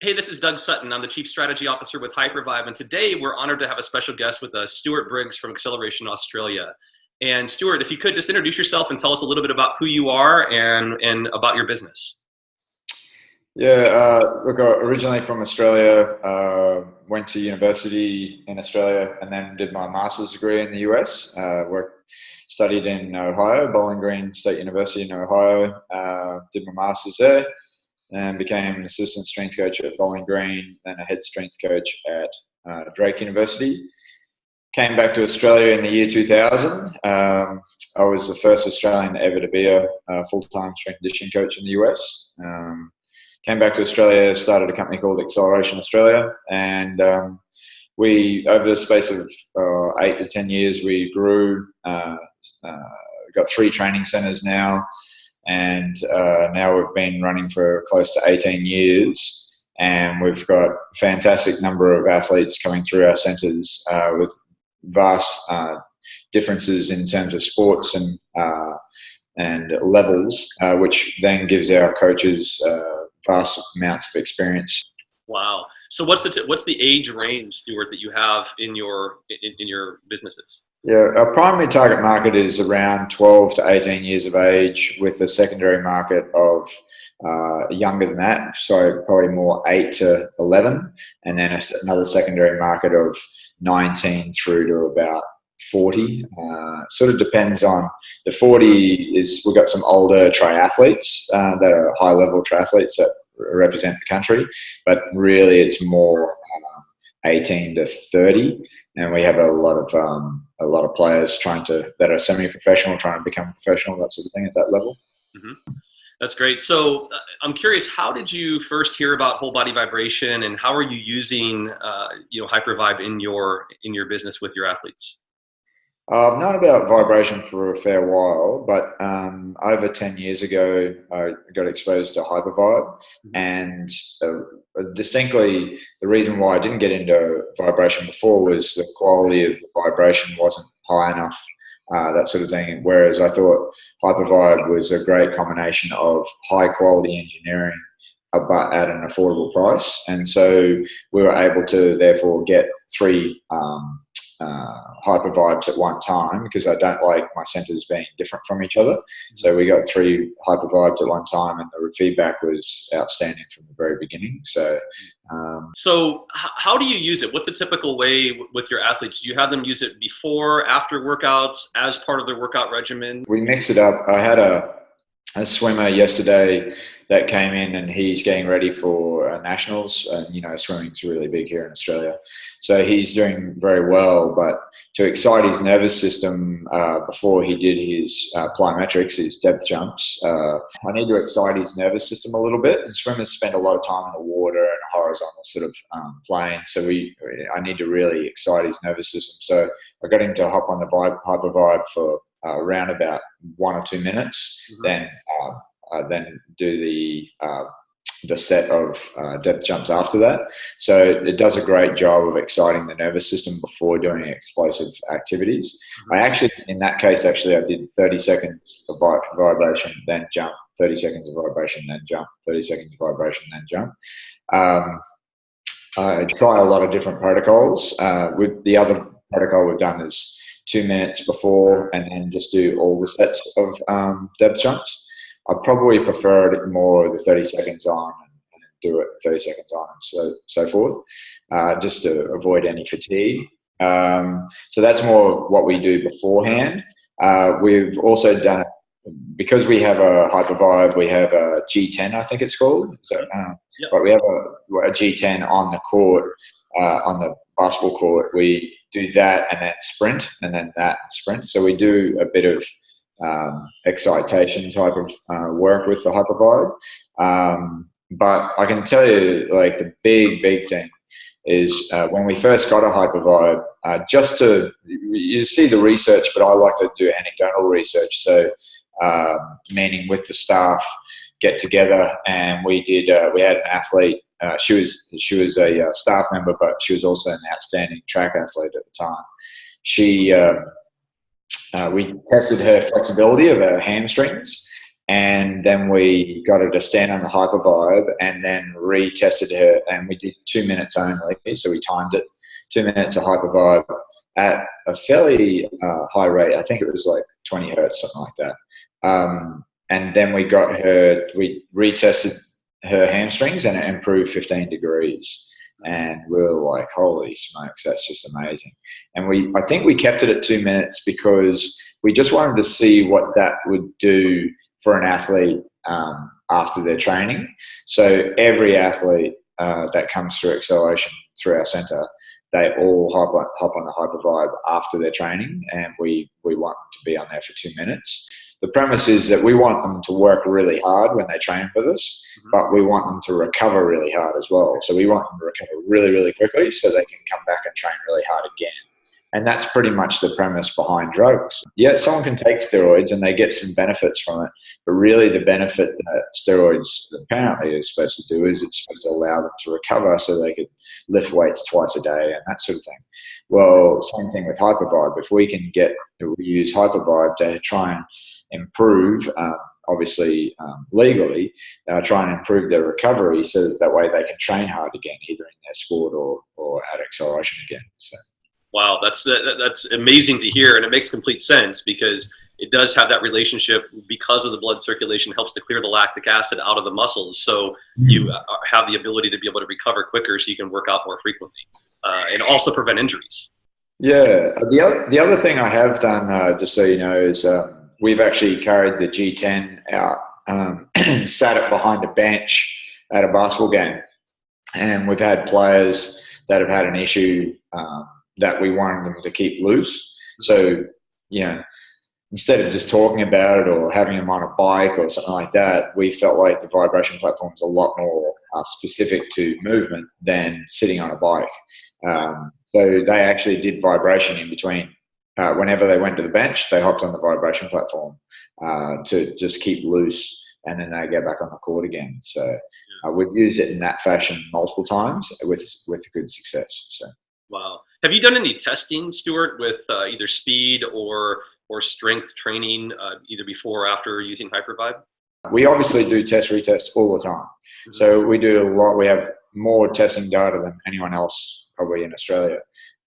Hey, this is Doug Sutton. I'm the Chief Strategy Officer with Hypervibe, and today we're honored to have a special guest with us, Stewart Briggs from Acceleration Australia. And Stewart, if you could just introduce yourself and tell us a little bit about who you are and about your business. Yeah, look, originally from Australia, went to university in Australia and then did my master's degree in the US. Studied in Ohio, Bowling Green State University in Ohio. Did my master's there and became an assistant strength coach at Bowling Green, then a head strength coach at Drake University. Came back to Australia in the year 2000. I was the first Australian ever to be a full-time strength and conditioning coach in the US. Came back to Australia, started a company called Acceleration Australia, and we, over the space of 8 to 10 years, we grew. Got 3 training centres now, and now we've been running for close to 18 years, and we've got a fantastic number of athletes coming through our centres with vast differences in terms of sports and levels, which then gives our coaches vast amounts of experience. Wow. So what's the age range, Stewart, that you have in your businesses? Yeah, our primary target market is around 12 to 18 years of age, with a secondary market of younger than that, so probably more 8 to 11, and then another secondary market of 19 through to about 40. Sort of depends on the 40 is we've got some older triathletes that are high level triathletes that represent the country, but really it's more 18 to 30, and we have a lot of players that are semi-professional trying to become professional, that sort of thing at that level. Mm-hmm. That's great. So I'm curious, how did you first hear about whole body vibration, and how are you using Hypervibe in your business with your athletes? I've known about vibration for a fair while, but over 10 years ago, I got exposed to Hypervibe, and distinctly the reason why I didn't get into vibration before was the quality of the vibration wasn't high enough, that sort of thing. Whereas I thought Hypervibe was a great combination of high quality engineering, but at an affordable price. And so we were able to therefore get 3 Hypervibes at one time, because I don't like my centers being different from each other. So we got 3 Hypervibes at one time, and the feedback was outstanding from the very beginning. So how do you use it? What's a typical way with your athletes? Do you have them use it before, after workouts, as part of their workout regimen? We mix it up. I had a swimmer yesterday that came in, and he's getting ready for nationals, and swimming's really big here in Australia, so he's doing very well. But to excite his nervous system before he did his plyometrics, his depth jumps, I need to excite his nervous system a little bit. And swimmers spend a lot of time in the water and a horizontal sort of plane, so I need to really excite his nervous system. So I got him to hop on the Hypervibe for around about 1 or 2 minutes, mm-hmm. Then do the set of depth jumps after that. So it does a great job of exciting the nervous system before doing explosive activities. Mm-hmm. In that case, I did 30 seconds of vibration, then jump, 30 seconds of vibration, then jump, 30 seconds of vibration, then jump. I try a lot of different protocols. With the other protocol we've done is 2 minutes before, and then just do all the sets of depth jumps. I probably prefer it more the 30 seconds on and do it 30 seconds on and so forth, just to avoid any fatigue. So that's more what we do beforehand. We've also done it because we have a Hypervibe. We have a G10, I think it's called. So, yep. But we have a G10 on the court, on the basketball court. We do that and then sprint, and then that and sprint. So we do a bit of excitation type of work with the Hypervibe. But I can tell you, like, the big thing is when we first got a Hypervibe, you see the research, but I like to do anecdotal research. So meaning with the staff get together, and we had an athlete. She was a staff member, but she was also an outstanding track athlete at the time. We tested her flexibility of her hamstrings, And then we got her to stand on the Hypervibe and then retested her, and we did 2 minutes only. So we timed it, 2 minutes of Hypervibe at a fairly high rate. I think it was like 20 hertz, something like that. And then we retested her hamstrings, and it improved 15 degrees. And we were like, holy smokes, that's just amazing. And I think we kept it at 2 minutes because we just wanted to see what that would do for an athlete after their training. So every athlete that comes through acceleration through our centre, they all hop on the Hypervibe after their training, and we want them to be on there for 2 minutes. The premise is that we want them to work really hard when they train with us, but we want them to recover really hard as well. So we want them to recover really, really quickly so they can come back and train really hard again. And that's pretty much the premise behind drugs. Yeah, someone can take steroids and they get some benefits from it, but really the benefit that steroids apparently is supposed to do is it's supposed to allow them to recover so they could lift weights twice a day and that sort of thing. Well, same thing with Hypervibe. If we use Hypervibe to try and improve, obviously legally, try and improve their recovery so that way they can train hard again, either in their sport or at acceleration again. So. Wow, that's amazing to hear, and it makes complete sense because it does have that relationship because of the blood circulation helps to clear the lactic acid out of the muscles, so you have the ability to be able to recover quicker so you can work out more frequently and also prevent injuries. Yeah, the other thing I have done, just so you know, is we've actually carried the G10 out and sat it behind a bench at a basketball game, and we've had players that have had an issue that we wanted them to keep loose. So, instead of just talking about it or having them on a bike or something like that, we felt like the vibration platform is a lot more specific to movement than sitting on a bike. So they actually did vibration in between. Whenever they went to the bench, they hopped on the vibration platform to just keep loose, and then they go back on the court again. So we've used it in that fashion multiple times with good success. So. Wow. Have you done any testing, Stewart, with either speed or strength training, either before or after using Hypervibe? We obviously do retest all the time. So we do a lot. We have more testing data than anyone else probably in Australia.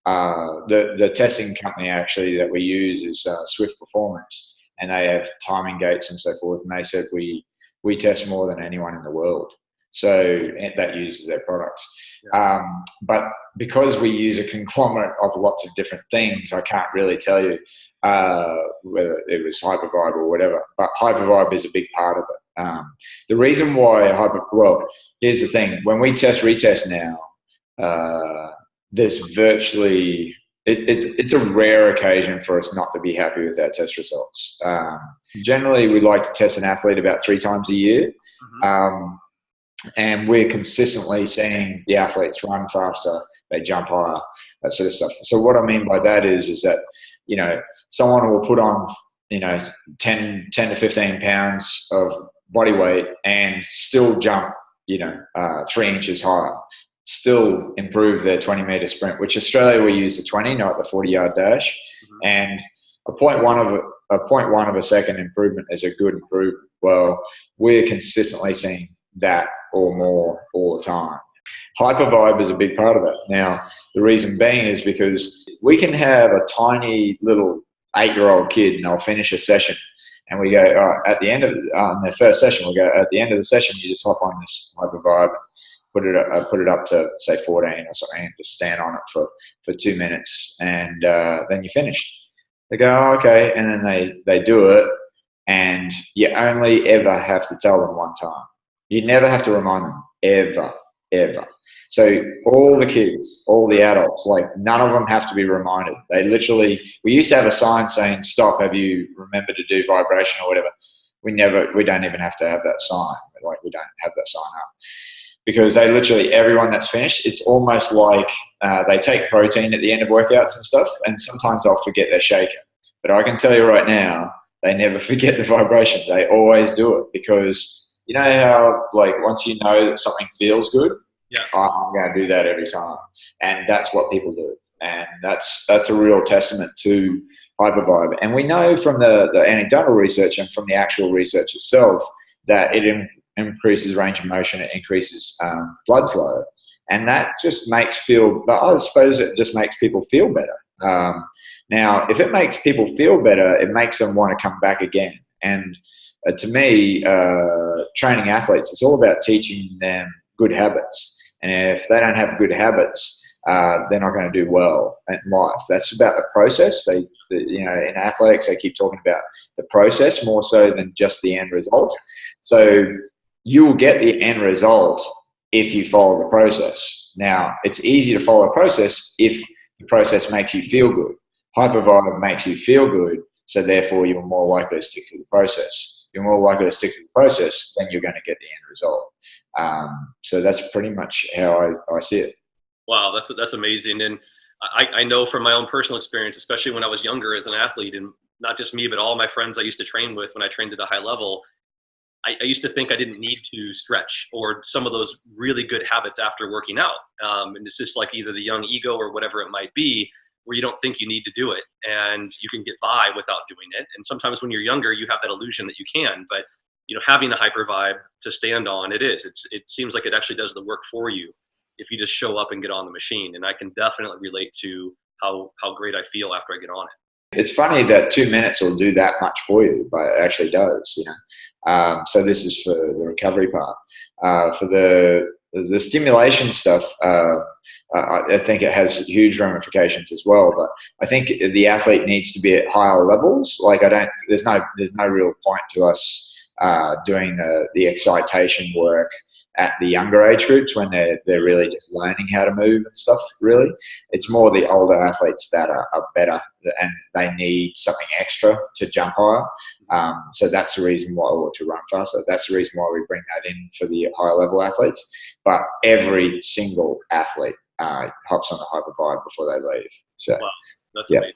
The testing company actually that we use is Swift Performance, and they have timing gates and so forth. And they said we test more than anyone in the world. So that uses their products. But because we use a conglomerate of lots of different things, I can't really tell you whether it was Hypervibe or whatever. But Hypervibe is a big part of it. The reason why here's the thing. When we retest now, there's virtually it's a rare occasion for us not to be happy with our test results. Generally, we like to test an athlete about 3 times a year. And we're consistently seeing the athletes run faster, they jump higher, that sort of stuff. So what I mean by that is that, someone will put on, 10 to 15 pounds of body weight and still jump, 3 inches higher, still improve their 20-meter sprint, which Australia we use the 20, not the 40-yard dash. And a 0.1 of a second improvement is a good improvement. Well, we're consistently seeing that or more all the time. Hypervibe is a big part of that. Now, the reason being is because we can have a tiny little 8-year-old kid and they'll finish a session and we go, all right, at the end of their first session, we'll go, at the end of the session, you just hop on this Hypervibe, put it up to say 14 or something and just stand on it for 2 minutes and then you're finished. They go, oh, okay, and then they do it and you only ever have to tell them one time. You never have to remind them, ever. So all the kids, all the adults, none of them have to be reminded. They literally, we used to have a sign saying, stop, have you remembered to do vibration or whatever? We don't even have to have that sign. We don't have that sign up. Because they literally, everyone that's finished, it's almost like they take protein at the end of workouts and stuff, and sometimes they'll forget their shaker. But I can tell you right now, they never forget the vibration. They always do it because you know how, once you know that something feels good, I'm going to do that every time. And that's what people do. And that's a real testament to Hypervibe. And we know from the anecdotal research and from the actual research itself that it increases range of motion, it increases blood flow. And that just makes I suppose it just makes people feel better. Now, if it makes people feel better, it makes them want to come back again. And to me, training athletes, it's all about teaching them good habits. And if they don't have good habits, they're not going to do well in life. That's about the process. In athletics, they keep talking about the process more so than just the end result. So you will get the end result if you follow the process. Now, it's easy to follow the process if the process makes you feel good. Hypervibe makes you feel good, so therefore you're more likely to stick to the process. You're more likely to stick to the process, then you're going to get the end result. So that's pretty much how I see it. Wow, that's amazing. And I know from my own personal experience, especially when I was younger as an athlete, and not just me, but all my friends I used to train with when I trained at a high level, I used to think I didn't need to stretch or some of those really good habits after working out. And it's just like either the young ego or whatever it might be, where you don't think you need to do it and you can get by without doing it. And sometimes when you're younger, you have that illusion that you can, but having a Hypervibe to stand on, it seems like it actually does the work for you if you just show up and get on the machine. And I can definitely relate to how great I feel after I get on it. It's funny that 2 minutes will do that much for you, but it actually does, So this is for the recovery part. For the stimulation stuff, I think it has huge ramifications as well. But I think the athlete needs to be at higher levels. Like there's no real point to us doing the excitation work at the younger age groups when they're really just learning how to move and stuff. Really, it's more the older athletes that are better and they need something extra to jump higher. So that's the reason why, or to run faster. That's the reason why we bring that in for the higher level athletes. But every single athlete hops on the Hypervibe before they leave. So wow, that's amazing.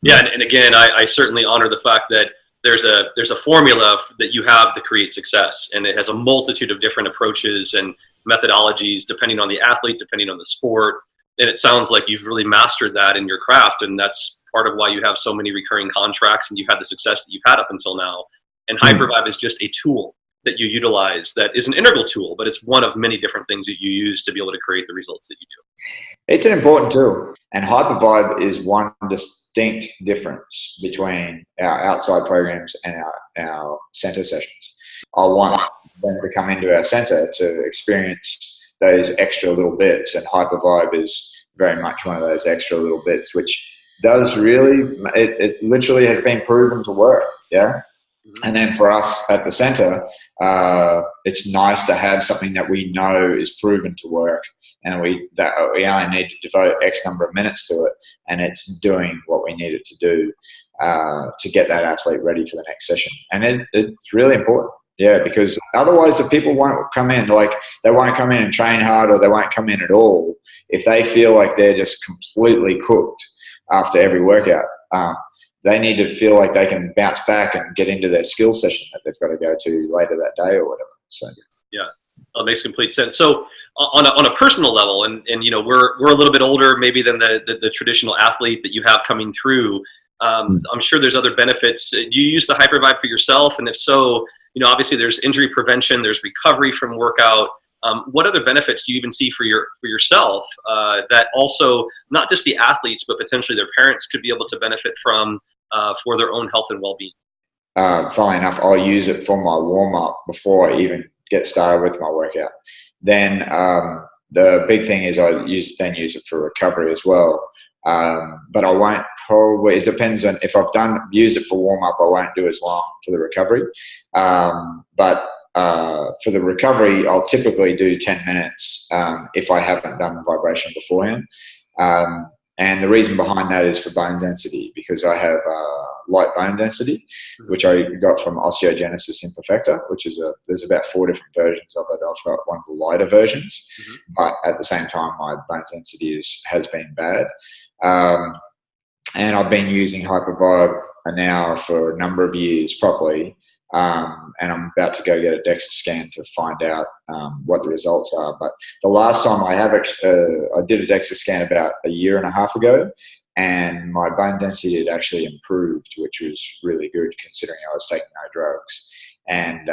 Yeah, and again, I certainly honor the fact that there's a formula that you have to create success, and it has a multitude of different approaches and methodologies depending on the athlete, depending on the sport. And it sounds like you've really mastered that in your craft, and that's part of why you have so many recurring contracts and you've had the success that you've had up until now. And Hypervibe is just a tool that you utilize that is an integral tool, but it's one of many different things that you use to be able to create the results that you do. It's an important tool, and Hypervibe is one distinct difference between our outside programs and our center sessions. I want them to come into our center to experience those extra little bits, and Hypervibe is very much one of those extra little bits, which does really, it literally has been proven to work, yeah? And then for us at the center, it's nice to have something that we know is proven to work, and we only need to devote X number of minutes to it, and it's doing what we need it to do to get that athlete ready for the next session. And it's really important, yeah, because otherwise the people won't come in, like they won't come in and train hard, or they won't come in at all if they feel like they're just completely cooked after every workout. They need to feel like they can bounce back and get into their skill session that they've got to go to later that day or whatever. So yeah, that makes complete sense. So on a personal level, and we're a little bit older maybe than the traditional athlete that you have coming through. I'm sure there's other benefits. Do you use the Hypervibe for yourself? And if so, obviously there's injury prevention, there's recovery from workout. What other benefits do you even see for yourself that also not just the athletes, but potentially their parents could be able to benefit from for their own health and well-being? Funnily enough, I'll use it for my warm-up before I even get started with my workout. Then the big thing is I use it for recovery as well. But I won't probably, it depends on if I've used it for warm-up, I won't do as long for the recovery. But for the recovery, I'll typically do 10 minutes if I haven't done vibration beforehand. And the reason behind that is for bone density, because I have light bone density, which I got from osteogenesis imperfecta, which is there's about 4 different versions of it. I've got one of the lighter versions, but at the same time, my bone density has been bad. And I've been using Hypervibe now for a number of years properly. And I'm about to go get a DEXA scan to find out what the results are. But the last time I did a DEXA scan about a year and a half ago, and my bone density had actually improved, which was really good considering I was taking no drugs. And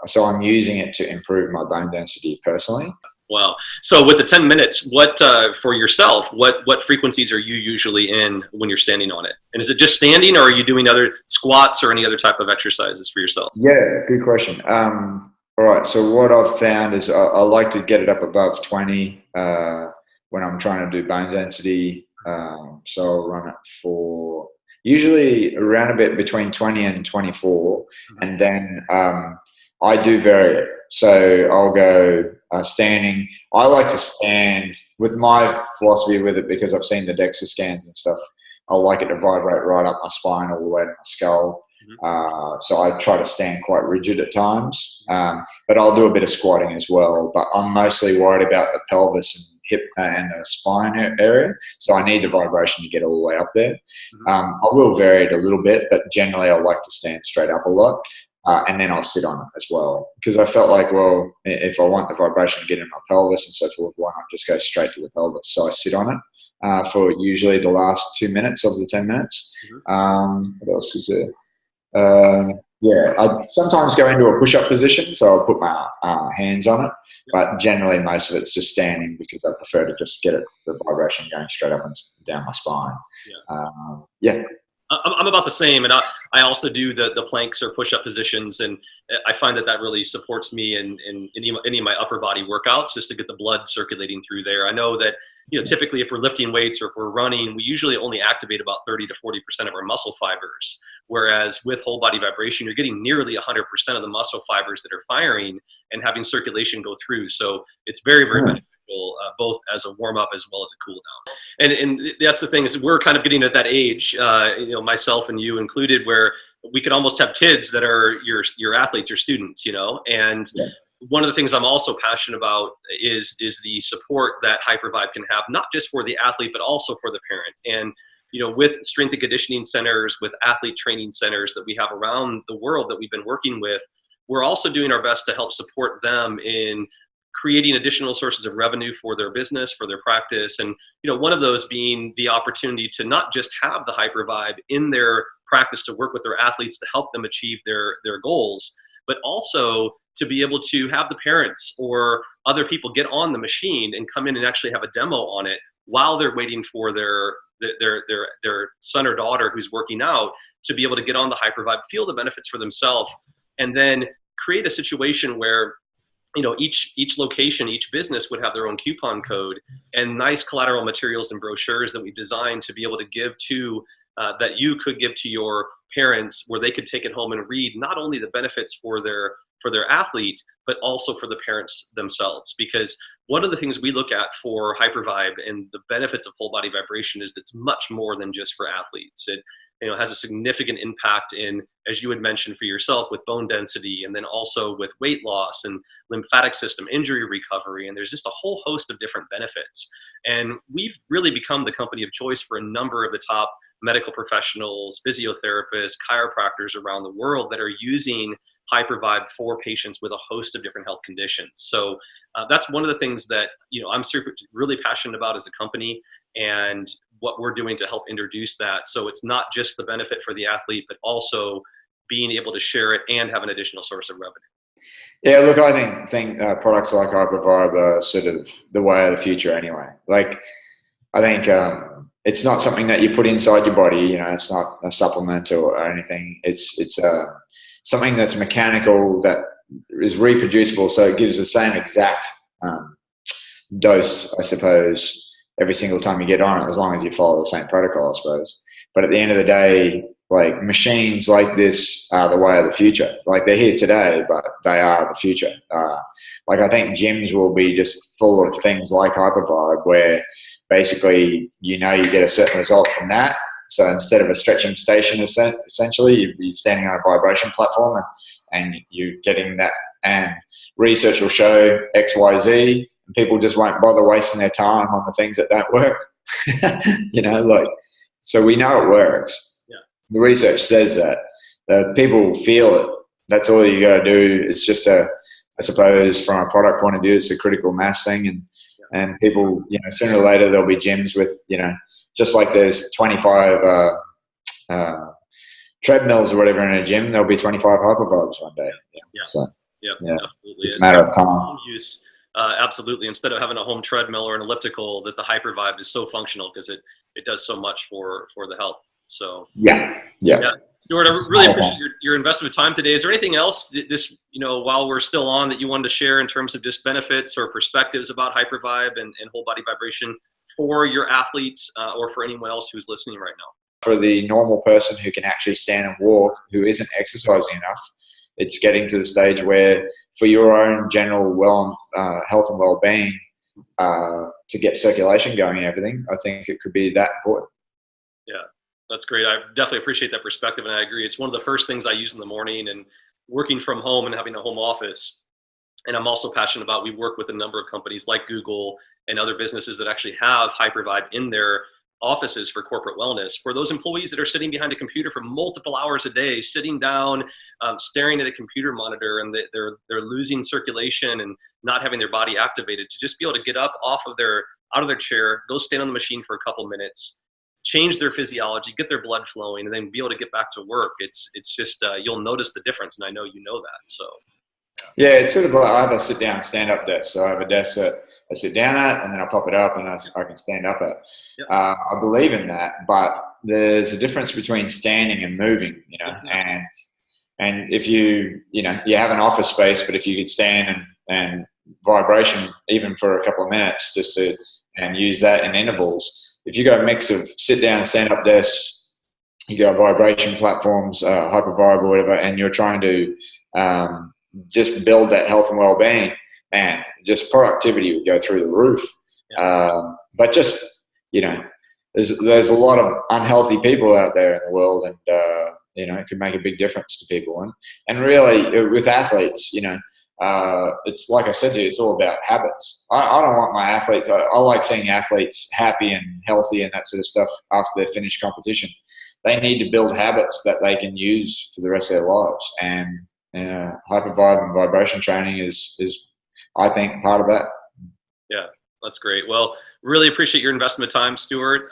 so I'm using it to improve my bone density personally. Wow. So with the 10 minutes, what for yourself, what frequencies are you usually in when you're standing on it? And is it just standing, or are you doing other squats or any other type of exercises for yourself? Yeah, good question. All right. So what I've found is I like to get it up above 20 when I'm trying to do bone density. So I'll run it for usually around a bit between 20 and 24. And then I do vary it. So I'll go standing. I like to stand with my philosophy with it, because I've seen the DEXA scans and stuff. I like it to vibrate right up my spine all the way to my skull. So I try to stand quite rigid at times, but I'll do a bit of squatting as well. But I'm mostly worried about the pelvis and hip and the spine area. So I need the vibration to get all the way up there. I will vary it a little bit, but generally I like to stand straight up a lot. And then I'll sit on it as well, because I felt like, well, if I want the vibration to get in my pelvis and so forth, why not just go straight to the pelvis? So I sit on it for usually the last 2 minutes of the 10 minutes. What else is there? Yeah, I sometimes go into a push-up position, so I'll put my hands on it, but generally most of it's just standing, because I prefer to just get the vibration going straight up and down my spine. Yeah. I'm about the same, and I also do the planks or push-up positions, and I find that really supports me in any of my upper body workouts, just to get the blood circulating through there. I know that, you know, typically if we're lifting weights or if we're running, we usually only activate about 30 to 40% of our muscle fibers, whereas with whole body vibration, you're getting nearly 100% of the muscle fibers that are firing and having circulation go through. So it's very, very beneficial. Both as a warm-up as well as a cool down. And that's the thing, is we're kind of getting at that age, you know, myself and you included, where we could almost have kids that are your athletes, your students, you know. And one of the things I'm also passionate about is the support that Hypervibe can have, not just for the athlete, but also for the parent. And, you know, with strength and conditioning centers, with athlete training centers that we have around the world that we've been working with, we're also doing our best to help support them in creating additional sources of revenue for their business, for their practice. And, you know, one of those being the opportunity to not just have the Hypervibe in their practice to work with their athletes to help them achieve their goals, but also to be able to have the parents or other people get on the machine and come in and actually have a demo on it while they're waiting for their son or daughter who's working out to be able to get on the Hypervibe, feel the benefits for themselves, and then create a situation where, you know, each location, each business would have their own coupon code and nice collateral materials and brochures that we've designed to be able to give to, that you could give to your parents, where they could take it home and read not only the benefits for their athlete, but also for the parents themselves. Because one of the things we look at for Hypervibe and the benefits of whole body vibration is it's much more than just for athletes. It, you know, has a significant impact in, as you had mentioned for yourself, with bone density, and then also with weight loss and lymphatic system injury recovery. And there's just a whole host of different benefits. And we've really become the company of choice for a number of the top medical professionals, physiotherapists, chiropractors around the world that are using Hypervibe for patients with a host of different health conditions. So that's one of the things that, you know, I'm really passionate about as a company, and what we're doing to help introduce that. So it's not just the benefit for the athlete, but also being able to share it and have an additional source of revenue. Yeah, look, I think products like Hypervibe are sort of the way of the future anyway. Like, I think it's not something that you put inside your body, you know, it's not a supplement or anything. It's something that's mechanical, that is reproducible, so it gives the same exact dose, I suppose, every single time you get on it, as long as you follow the same protocol, I suppose. But at the end of the day, like, machines like this are the way of the future. Like, they're here today, but they are the future. Like, I think gyms will be just full of things like Hypervibe, where basically, you know, you get a certain result from that. So instead of a stretching station, essentially, you'd be standing on a vibration platform, and you're getting that. And research will show X, Y, Z, and people just won't bother wasting their time on the things that don't work. You know, like, so we know it works. Yeah. The research says that. People feel it. That's all you got to do. It's just I suppose from a product point of view, it's a critical mass thing. And And people, sooner or later there'll be gyms with, just like there's 25 treadmills or whatever in a gym, there'll be 25 hypervibes one day. So absolutely. it's a matter of time. Home use, absolutely. Instead of having a home treadmill or an elliptical, that the Hypervibe is so functional because it does so much for the health. So yeah. Stewart, I really appreciate your investment of time today. Is there anything else this, while we're still on, that you wanted to share in terms of just benefits or perspectives about Hypervibe and whole body vibration for your athletes or for anyone else who's listening right now? For the normal person who can actually stand and walk, who isn't exercising enough, it's getting to the stage where for your own general health and well-being, to get circulation going and everything, I think it could be that important. Yeah, that's great. I definitely appreciate that perspective, and I agree. It's one of the first things I use in the morning, and working from home and having a home office. And I'm also passionate about, we work with a number of companies like Google and other businesses that actually have Hypervibe in their offices for corporate wellness, for those employees that are sitting behind a computer for multiple hours a day, sitting down, staring at a computer monitor, and they're losing circulation and not having their body activated, to just be able to get up out of their chair, go stand on the machine for a couple minutes, change their physiology, get their blood flowing, and then be able to get back to work. It's just you'll notice the difference, and I know you know that. So yeah, it's sort of like I have a sit down, stand up desk. So I have a desk that I sit down at, and then I pop it up, and I can stand up at. Yep. I believe in that, but there's a difference between standing and moving, Exactly. and if you have an office space, but if you could stand and vibration even for a couple of minutes and use that in intervals. If you got a mix of sit down, stand up desks, you got vibration platforms, Hypervibe or whatever, and you're trying to just build that health and well-being, man, just productivity would go through the roof. Yeah. But just, there's a lot of unhealthy people out there in the world, and, it can make a big difference to people. And really with athletes, it's like I said to you, it's all about habits. I don't want my athletes, I like seeing athletes happy and healthy and that sort of stuff after they finish competition. They need to build habits that they can use for the rest of their lives. And Hypervibe and vibration training is I think part of that. Yeah, that's great. Well, really appreciate your investment of time, Stewart.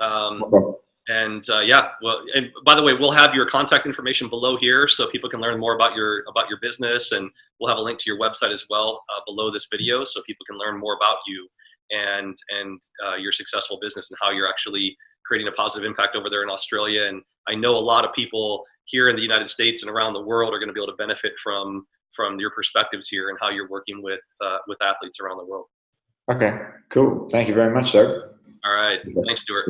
And by the way, we'll have your contact information below here so people can learn more about your business, and we'll have a link to your website as well below this video so people can learn more about you and your successful business and how you're actually creating a positive impact over there in Australia. And I know a lot of people here in the United States and around the world are going to be able to benefit from your perspectives here and how you're working with athletes around the world. Okay, cool. Thank you very much, sir. All right. Thanks, Stewart.